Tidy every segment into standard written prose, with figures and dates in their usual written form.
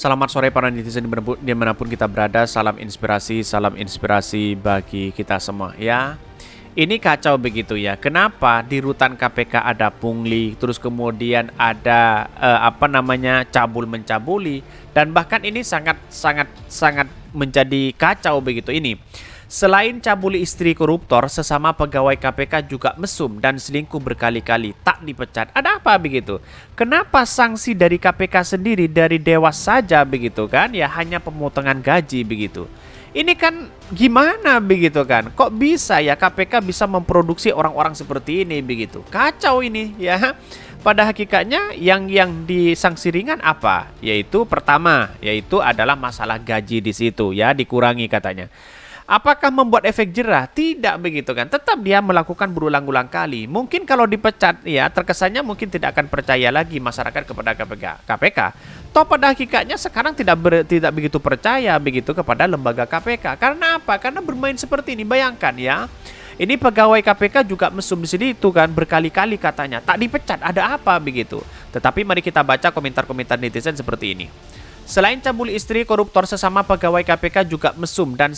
Selamat sore para netizen dimanapun kita berada. Salam inspirasi bagi kita semua ya. Ini kacau begitu ya. Kenapa di rutan KPK ada pungli, terus kemudian ada cabul mencabuli, dan bahkan ini sangat menjadi kacau begitu ini. Selain cabuli istri koruptor, sesama pegawai KPK juga mesum dan selingkuh berkali-kali, tak dipecat. Ada apa begitu? Kenapa sanksi dari KPK sendiri dari Dewas saja begitu kan? Ya hanya pemotongan gaji begitu. Ini kan gimana begitu kan? Kok bisa ya KPK bisa memproduksi orang-orang seperti ini begitu? Kacau ini ya. Pada hakikatnya yang disanksi ringan apa? Yaitu pertama, yaitu adalah masalah gaji di situ ya, dikurangi katanya. Apakah membuat efek jerah? Tidak begitu kan. Tetap dia melakukan berulang-ulang kali. Mungkin kalau dipecat ya terkesannya mungkin tidak akan percaya lagi masyarakat kepada KPK. Toh pada hakikatnya sekarang tidak begitu percaya begitu kepada lembaga KPK. Karena apa? Karena bermain seperti ini. Bayangkan ya. Ini pegawai KPK juga mesum di sini itu kan berkali-kali katanya tak dipecat. Ada apa begitu? Tetapi mari kita baca komentar-komentar netizen seperti ini. Selain cabuli istri koruptor, sesama pegawai KPK juga mesum dan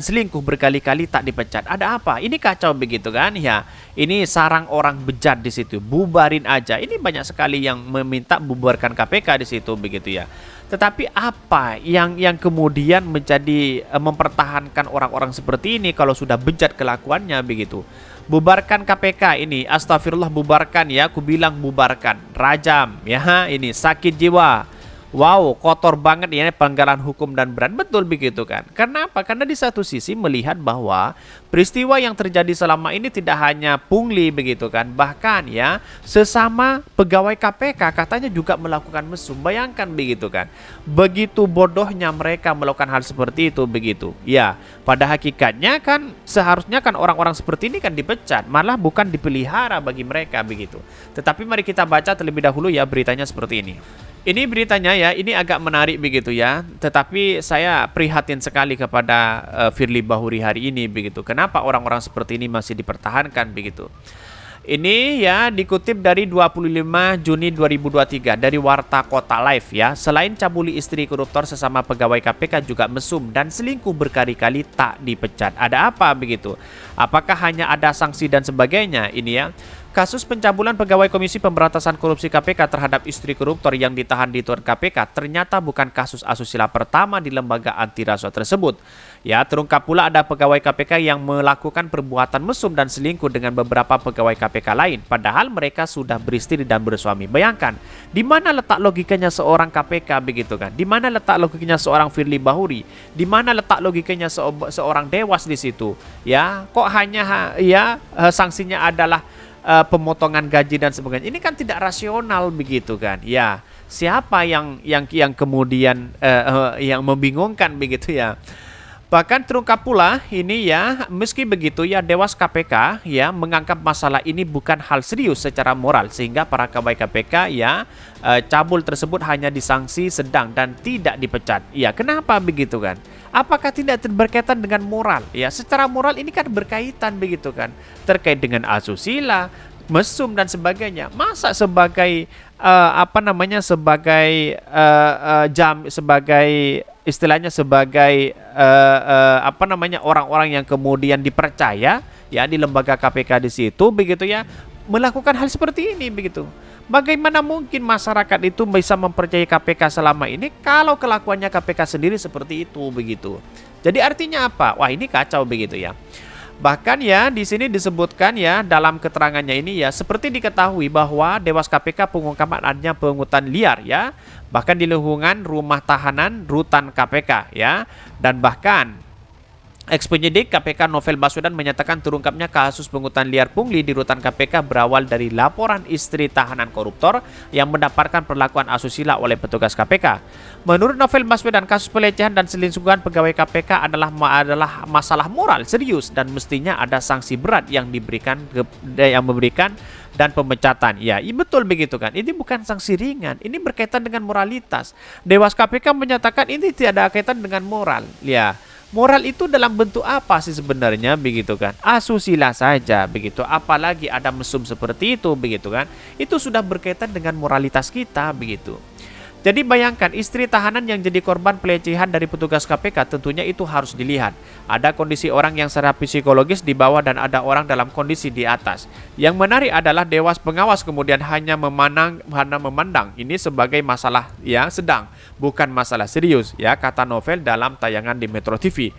selingkuh berkali-kali tak dipecat. Ada apa? Ini kacau begitu kan? Ya, ini sarang orang bejat di situ. Bubarin aja. Ini banyak sekali yang meminta bubarkan KPK di situ begitu ya. Tetapi apa yang kemudian menjadi mempertahankan orang-orang seperti ini kalau sudah bejat kelakuannya begitu? Bubarkan KPK ini, astagfirullah, bubarkan ya, aku bilang bubarkan. Rajam ya, ini sakit jiwa. Wow, kotor banget ya pelanggaran hukum dan berat. Betul begitu kan? Karena apa? Karena di satu sisi melihat bahwa peristiwa yang terjadi selama ini tidak hanya pungli begitu kan, bahkan ya sesama pegawai KPK katanya juga melakukan mesum. Bayangkan begitu kan? Begitu bodohnya mereka melakukan hal seperti itu begitu. Ya, pada hakikatnya kan seharusnya kan orang-orang seperti ini kan dipecat, malah bukan dipelihara bagi mereka begitu. Tetapi mari kita baca terlebih dahulu ya beritanya seperti ini. Ini beritanya ya, ini agak menarik begitu ya. Tetapi saya prihatin sekali kepada Firly Bahuri hari ini begitu. Kenapa orang-orang seperti ini masih dipertahankan begitu? Ini ya dikutip dari 25 Juni 2023 dari Warta Kota Live ya. Selain cabuli istri koruptor, sesama pegawai KPK juga mesum dan selingkuh berkali-kali tak dipecat. Ada apa begitu? Apakah hanya ada sanksi dan sebagainya? Ini ya. Kasus pencabulan pegawai Komisi Pemberantasan Korupsi KPK terhadap istri koruptor yang ditahan di rutan KPK ternyata bukan kasus asusila pertama di lembaga anti rasuah tersebut. Ya, terungkap pula ada pegawai KPK yang melakukan perbuatan mesum dan selingkuh dengan beberapa pegawai KPK lain, padahal mereka sudah beristri dan bersuami. Bayangkan, di mana letak logikanya seorang KPK begitu kan? Di mana letak logikanya seorang Firly Bahuri? Di mana letak logikanya seorang Dewas di situ? Ya, kok hanya sanksinya adalah pemotongan gaji dan sebagainya. Ini kan tidak rasional begitu kan? Ya, siapa yang kemudian yang membingungkan begitu ya? Bahkan terungkap pula ini ya, meski begitu ya Dewas KPK ya menganggap masalah ini bukan hal serius secara moral sehingga para pegawai KPK ya cabul tersebut hanya disanksi sedang dan tidak dipecat. Ya, kenapa begitu kan? Apakah tidak berkaitan dengan moral? Ya, secara moral ini kan berkaitan begitu kan, terkait dengan asusila, mesum dan sebagainya. Masa sebagai sebagai istilahnya sebagai orang-orang yang kemudian dipercaya ya di lembaga KPK di situ begitu ya melakukan hal seperti ini begitu. Bagaimana mungkin masyarakat itu bisa mempercayai KPK selama ini kalau kelakuannya KPK sendiri seperti itu begitu. Jadi artinya apa? Wah, ini kacau begitu ya. Bahkan ya di sini disebutkan ya dalam keterangannya ini ya seperti diketahui bahwa Dewas KPK pengungkapan adanya pungutan liar ya, bahkan di lingkungan rumah tahanan rutan KPK ya, dan bahkan ex-penyidik KPK Novel Baswedan menyatakan terungkapnya kasus pungutan liar pungli di rutan KPK berawal dari laporan istri tahanan koruptor yang mendapatkan perlakuan asusila oleh petugas KPK. Menurut Novel Baswedan, kasus pelecehan dan selingkuhan pegawai KPK adalah masalah moral serius dan mestinya ada sanksi berat yang memberikan dan pemecatan. Ya, betul begitu kan. Ini bukan sanksi ringan, ini berkaitan dengan moralitas. Dewas KPK menyatakan ini tidak ada kaitan dengan moral. Ya. Moral itu dalam bentuk apa sih sebenarnya begitu kan? Asusila saja begitu. Apalagi ada mesum seperti itu begitu kan? Itu sudah berkaitan dengan moralitas kita begitu. Jadi bayangkan istri tahanan yang jadi korban pelecehan dari petugas KPK, tentunya itu harus dilihat. Ada kondisi orang yang secara psikologis di bawah dan ada orang dalam kondisi di atas. Yang menarik adalah dewas pengawas kemudian hanya memandang ini sebagai masalah yang sedang, bukan masalah serius, ya, kata Novel dalam tayangan di Metro TV.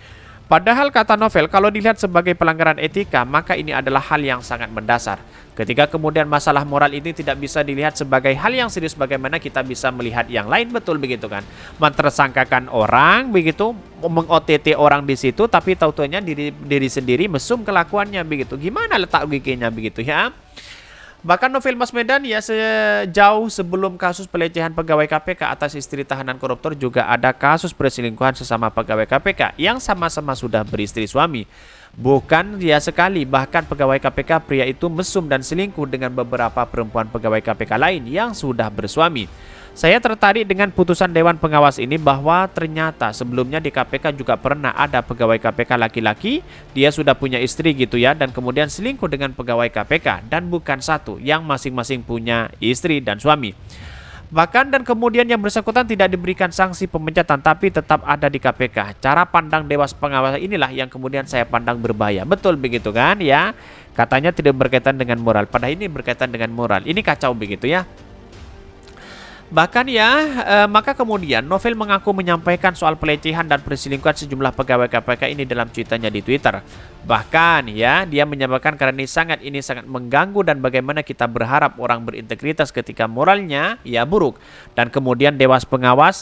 Padahal kata Novel, kalau dilihat sebagai pelanggaran etika, maka ini adalah hal yang sangat mendasar. Ketika kemudian masalah moral ini tidak bisa dilihat sebagai hal yang serius, bagaimana kita bisa melihat yang lain, betul begitu kan? Mentersangkakan orang begitu, meng-OTT orang di situ, tapi tahu-taunya diri sendiri mesum kelakuannya begitu. Gimana letak logikanya begitu ya? Bahkan Novel Baswedan ya sejauh sebelum kasus pelecehan pegawai KPK atas istri tahanan koruptor juga ada kasus perselingkuhan sesama pegawai KPK yang sama-sama sudah beristri suami. Bukan dia sekali, bahkan pegawai KPK pria itu mesum dan selingkuh dengan beberapa perempuan pegawai KPK lain yang sudah bersuami. Saya tertarik dengan putusan Dewan Pengawas ini bahwa ternyata sebelumnya di KPK juga pernah ada pegawai KPK laki-laki, dia sudah punya istri gitu ya, dan kemudian selingkuh dengan pegawai KPK, dan bukan satu, yang masing-masing punya istri dan suami. Bahkan dan kemudian yang bersangkutan tidak diberikan sanksi pemecatan tapi tetap ada di KPK. Cara pandang Dewas Pengawas inilah yang kemudian saya pandang berbahaya. Betul begitu kan ya? Katanya tidak berkaitan dengan moral, padahal ini berkaitan dengan moral. Ini kacau begitu ya. Bahkan ya, maka kemudian Novel mengaku menyampaikan soal pelecehan dan perselingkuhan sejumlah pegawai KPK ini dalam cuitannya di Twitter. Bahkan ya, dia menyampaikan karena ini sangat mengganggu dan bagaimana kita berharap orang berintegritas ketika moralnya ya buruk. Dan kemudian Dewan Pengawas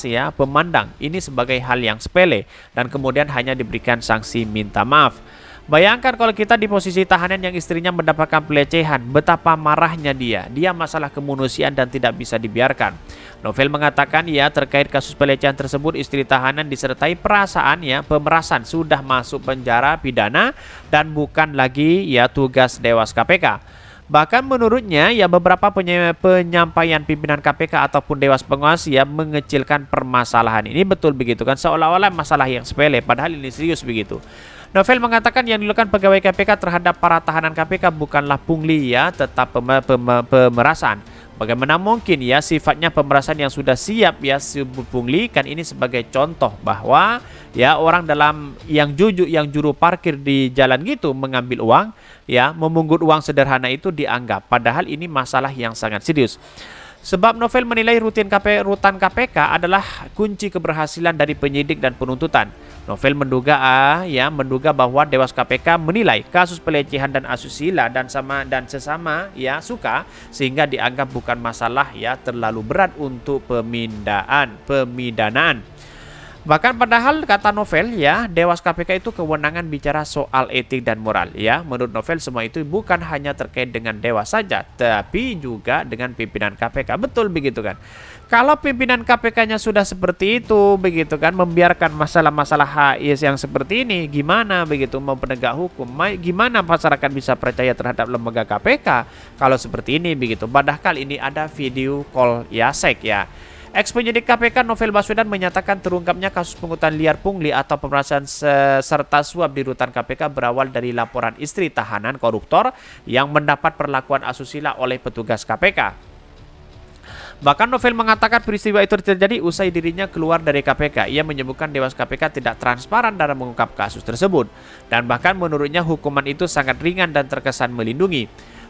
ya memandang ini sebagai hal yang sepele dan kemudian hanya diberikan sanksi minta maaf. Bayangkan kalau kita di posisi tahanan yang istrinya mendapatkan pelecehan, betapa marahnya dia. Dia masalah kemanusiaan dan tidak bisa dibiarkan. Novel mengatakan ya terkait kasus pelecehan tersebut istri tahanan disertai perasaan ya pemerasan sudah masuk penjara pidana dan bukan lagi ya tugas Dewas KPK. Bahkan menurutnya ya beberapa penyampaian pimpinan KPK ataupun Dewas Pengawas ya mengecilkan permasalahan ini, betul begitu kan, seolah-olah masalah yang sepele padahal ini serius begitu. Novel mengatakan yang dilakukan pegawai KPK terhadap para tahanan KPK bukanlah pungli ya, tetap pemerasan. Bagaimana mungkin ya sifatnya pemerasan yang sudah siap ya pungli, kan ini sebagai contoh bahwa ya orang dalam yang juru parkir di jalan gitu mengambil uang ya, memungut uang sederhana itu dianggap, padahal ini masalah yang sangat serius. Sebab Novel menilai rutan KPK adalah kunci keberhasilan dari penyidik dan penuntutan. Novel menduga bahwa Dewas KPK menilai kasus pelecehan dan asusila dan sesama ya suka, sehingga dianggap bukan masalah ya terlalu berat untuk pemidanaan. Bahkan padahal kata Novel ya, Dewas KPK itu kewenangan bicara soal etik dan moral ya. Menurut Novel semua itu bukan hanya terkait dengan Dewas saja, tapi juga dengan pimpinan KPK. Betul begitu kan? Kalau pimpinan KPK-nya sudah seperti itu begitu kan, membiarkan masalah-masalah HIS yang seperti ini, gimana begitu mau penegak hukum? Gimana masyarakat bisa percaya terhadap lembaga KPK kalau seperti ini begitu? Padahal ini ada video call Yasek ya. Ex-penyidik KPK Novel Baswedan menyatakan terungkapnya kasus pungutan liar pungli atau pemerasan serta suap di rutan KPK berawal dari laporan istri tahanan koruptor yang mendapat perlakuan asusila oleh petugas KPK. Bahkan Novel mengatakan peristiwa itu terjadi usai dirinya keluar dari KPK. Ia menyebutkan Dewas KPK tidak transparan dalam mengungkap kasus tersebut. Dan bahkan menurutnya hukuman itu sangat ringan dan terkesan melindungi.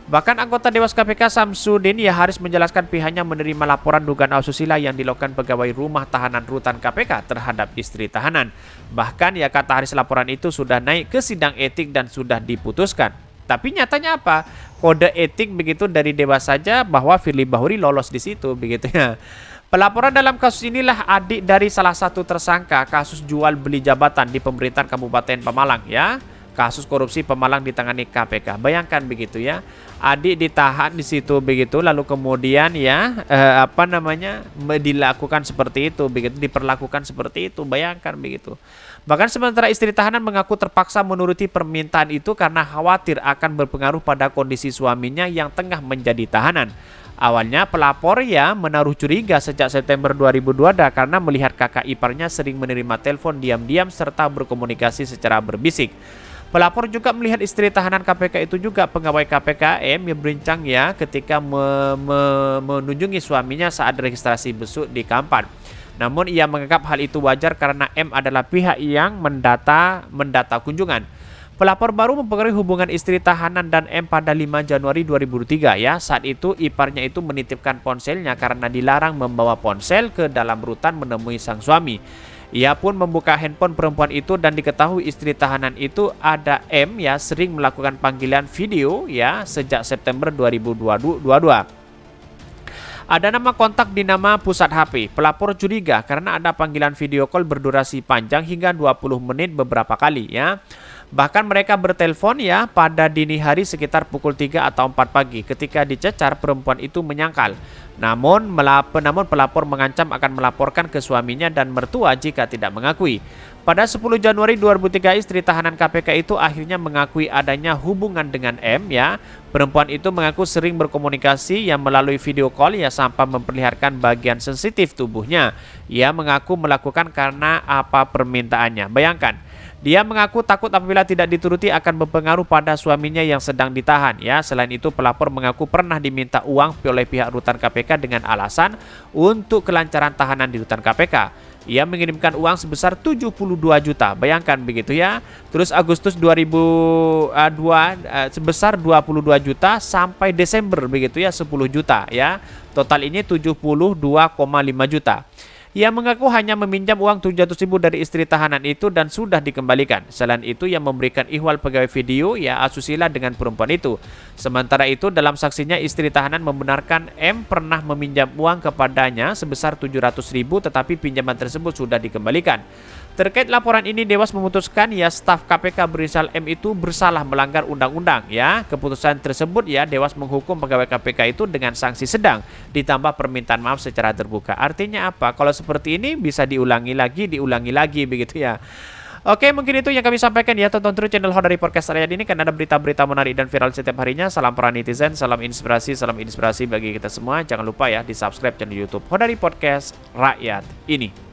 Bahkan anggota Dewas KPK Samsudin ya harus menjelaskan pihaknya menerima laporan dugaan asusila yang dilakukan pegawai rumah tahanan rutan KPK terhadap istri tahanan. Bahkan ya kata Haris laporan itu sudah naik ke sidang etik dan sudah diputuskan. Tapi nyatanya apa? Kode etik begitu dari Dewas saja bahwa Firly Bahuri lolos di situ begitu ya. Pelaporan dalam kasus inilah adik dari salah satu tersangka kasus jual beli jabatan di pemerintahan Kabupaten Pemalang ya. Kasus korupsi Pemalang ditangani KPK. Bayangkan begitu ya. Adik ditahan di situ begitu, lalu kemudian ya dilakukan seperti itu begitu, diperlakukan seperti itu. Bayangkan begitu. Bahkan sementara istri tahanan mengaku terpaksa menuruti permintaan itu karena khawatir akan berpengaruh pada kondisi suaminya yang tengah menjadi tahanan. Awalnya pelapor ya menaruh curiga sejak September 2022 karena melihat kakak iparnya sering menerima telepon diam-diam serta berkomunikasi secara berbisik. Pelapor juga melihat istri tahanan KPK itu juga pegawai KPK M yang berincang ya ketika mengunjungi suaminya saat registrasi besuk di Kampan. Namun ia menganggap hal itu wajar karena M adalah pihak yang mendata kunjungan. Pelapor baru mempengaruhi hubungan istri tahanan dan M pada 5 Januari 2003 ya. Saat itu iparnya itu menitipkan ponselnya karena dilarang membawa ponsel ke dalam rutan menemui sang suami. Ia pun membuka handphone perempuan itu dan diketahui istri tahanan itu ada M ya sering melakukan panggilan video ya sejak September 2022. Ada nama kontak di nama pusat HP. Pelapor curiga karena ada panggilan video call berdurasi panjang hingga 20 menit beberapa kali ya. Bahkan mereka bertelepon ya pada dini hari sekitar pukul 3 atau 4 pagi. Ketika dicecar, perempuan itu menyangkal. Namun pelapor mengancam akan melaporkan ke suaminya dan mertua jika tidak mengakui. Pada 10 Januari 2003, istri tahanan KPK itu akhirnya mengakui adanya hubungan dengan M ya. Perempuan itu mengaku sering berkomunikasi yang melalui video call ya sampai memperlihatkan bagian sensitif tubuhnya. Ia mengaku melakukan karena apa permintaannya. Bayangkan. Dia mengaku takut apabila tidak dituruti akan berpengaruh pada suaminya yang sedang ditahan ya. Selain itu pelapor mengaku pernah diminta uang oleh pihak rutan KPK dengan alasan untuk kelancaran tahanan di rutan KPK. Ia mengirimkan uang sebesar 72 juta. Bayangkan begitu ya. Terus Agustus 2002 sebesar 22 juta sampai Desember begitu ya 10 juta ya. Total ini 72,5 juta. Ia mengaku hanya meminjam uang 700.000 dari istri tahanan itu dan sudah dikembalikan. Selain itu, ia memberikan ihwal pegawai video ya asusila dengan perempuan itu. Sementara itu, dalam saksinya istri tahanan membenarkan M pernah meminjam uang kepadanya sebesar 700.000 tetapi pinjaman tersebut sudah dikembalikan. Terkait laporan ini, Dewas memutuskan ya staf KPK berinisial M itu bersalah melanggar undang-undang ya. Keputusan tersebut ya Dewas menghukum pegawai KPK itu dengan sanksi sedang ditambah permintaan maaf secara terbuka. Artinya apa? Kalau seperti ini bisa diulangi lagi begitu ya. Oke, mungkin itu yang kami sampaikan ya. Tonton terus channel Hodari Podcast Rakyat ini karena ada berita-berita menarik dan viral setiap harinya. Salam para netizen, salam inspirasi bagi kita semua. Jangan lupa ya di subscribe channel YouTube Hodari Podcast Rakyat ini.